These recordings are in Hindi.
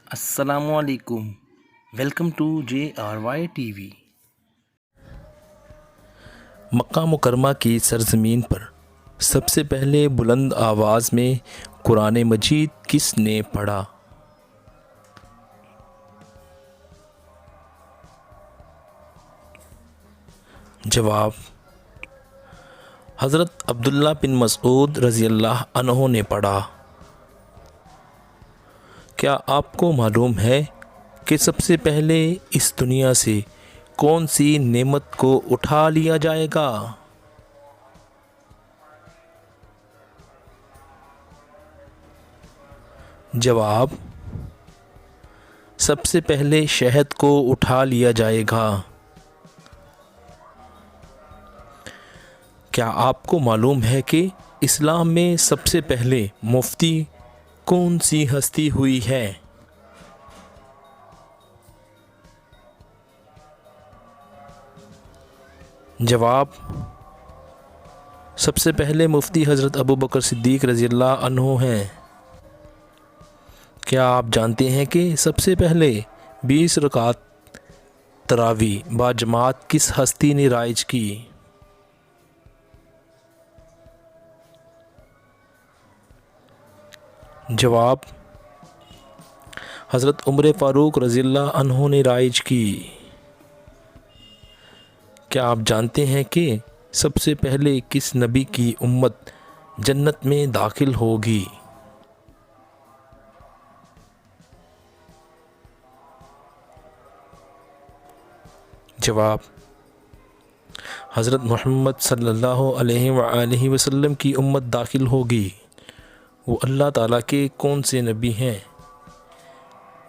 अस्सलामुअलैकुम। Welcome to JRY TV। Makkah Mukarramah की सरज़मीन पर सबसे पहले बुलंद आवाज़ में कुरान मजीद किसने पढ़ा? जवाब, हज़रत अब्दुल्ला बिन मसूद रज़ियल्लाहु अन्हु ने पढ़ा। क्या आपको मालूम है कि सबसे पहले इस दुनिया से कौन सी नेमत को उठा लिया जाएगा? जवाब, सबसे पहले शहद को उठा लिया जाएगा। क्या आपको मालूम है कि इस्लाम में सबसे पहले मुफ्ती कौन सी हस्ती हुई है? जवाब, सबसे पहले मुफ्ती हज़रत अबू बकर सिद्दीक़ रज़ियल्लाहु अन्हु हैं। क्या आप जानते हैं कि सबसे पहले 20 रकात तरावी बाजमात किस हस्ती ने राइज की? जवाब, हज़रत उमर फ़ारूक रज़ियल्लाहु अन्हु ने राइज की। क्या आप जानते हैं कि सबसे पहले किस नबी की उम्मत जन्नत में दाखिल होगी? जवाब, हज़रत मोहम्मद सल्लल्लाहु अलैहि वसल्लम की उम्मत दाखिल होगी। वो अल्लाह ताला के कौन से नबी हैं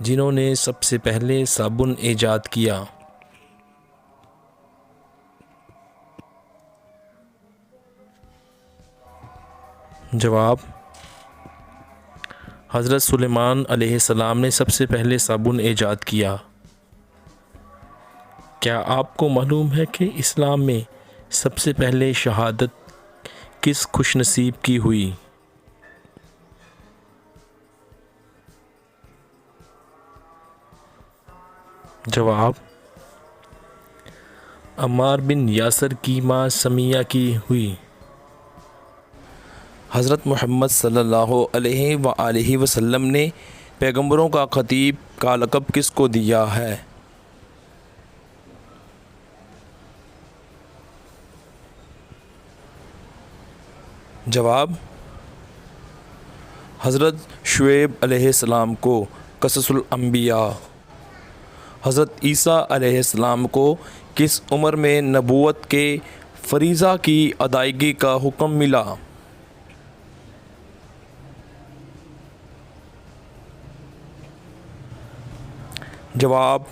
जिन्होंने सबसे पहले साबुन ईजाद किया? जवाब, हज़रत सुलेमान अलैहिस्सलाम ने सबसे पहले साबुन ईजाद किया। क्या आपको मालूम है कि इस्लाम में सबसे पहले शहादत किस खुशनसीब की हुई? जवाब, अम्मार बिन यासर की माँ समिया की हुई। हज़रत मोहम्मद सल्लल्लाहु अलैहि वसल्लम ने पैगंबरों का ख़तीब का लक़ब किसको दिया है? जवाब, हज़रत शुएब अलैहिस्सलाम को क़ससुल अंबिया। हज़रत ईसा अलैहिस्सलाम को किस उम्र में नबूवत के फ़रीज़ा की अदायगी का हुक्म मिला? जवाब,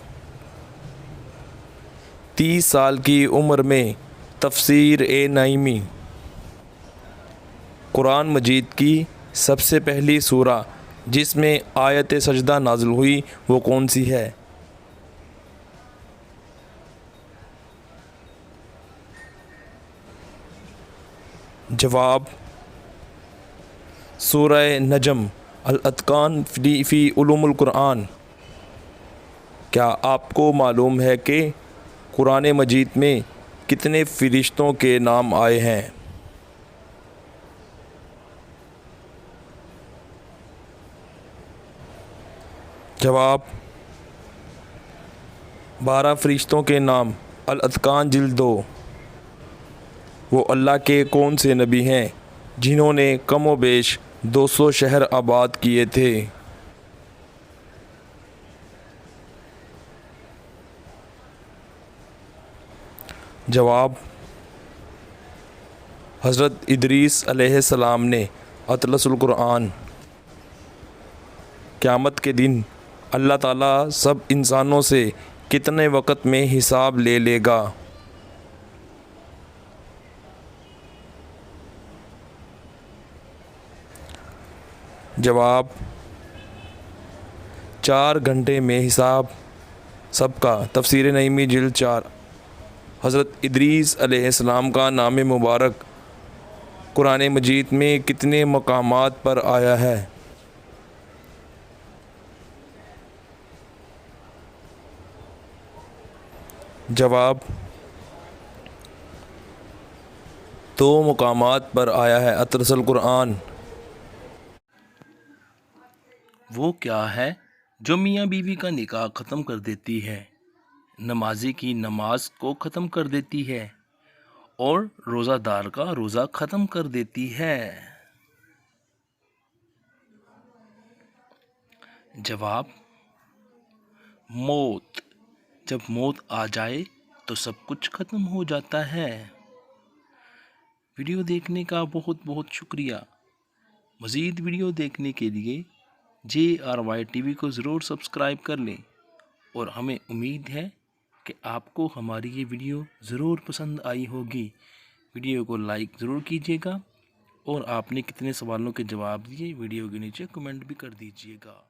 30 साल की उम्र में। तफसीर ए नईमी। कुरान मजीद की सबसे पहली सूरा जिसमें आयत सजदा नाज़िल हुई वो कौन सी है? जवाब, सूरा नजम। अल अतकान फ़ी उलूमुल कुरान। क्या आपको मालूम है कि कुरान मजीद में कितने फ़रिश्तों के नाम आए हैं? जवाब, 12 फ़रिश्तों के नाम। अल अतकान जिल्द 2। वो अल्लाह के कौन से नबी हैं जिन्होंने कम व बेश 200 शहर आबाद किए थे? जवाब, हज़रत इदरीस अलैहिस्सलाम ने अतलसुल कुरान। क़यामत के दिन अल्लाह ताला सब इंसानों से कितने वक़्त में हिसाब ले लेगा? जवाब, 4 घंटे में हिसाब सबका। तफसीर नईमी जिल्द 4। हज़रत इदरीस अलैहिस्सलाम का नाम मुबारक कुरान मजीद में कितने मकामात पर आया है? जवाब, 2 मुकामात पर आया है अतरसल कुरान। वो क्या है जो मियाँ बीवी का निकाह ख़त्म कर देती है, नमाजी की नमाज को ख़त्म कर देती है और रोज़ादार का रोज़ा ख़त्म कर देती है? जवाब, मौत। जब मौत आ जाए तो सब कुछ ख़त्म हो जाता है। वीडियो देखने का बहुत बहुत शुक्रिया। मज़ीद वीडियो देखने के लिए JRY TV को ज़रूर सब्सक्राइब कर लें और हमें उम्मीद है कि आपको हमारी ये वीडियो ज़रूर पसंद आई होगी। वीडियो को लाइक ज़रूर कीजिएगा और आपने कितने सवालों के जवाब दिए वीडियो के नीचे कमेंट भी कर दीजिएगा।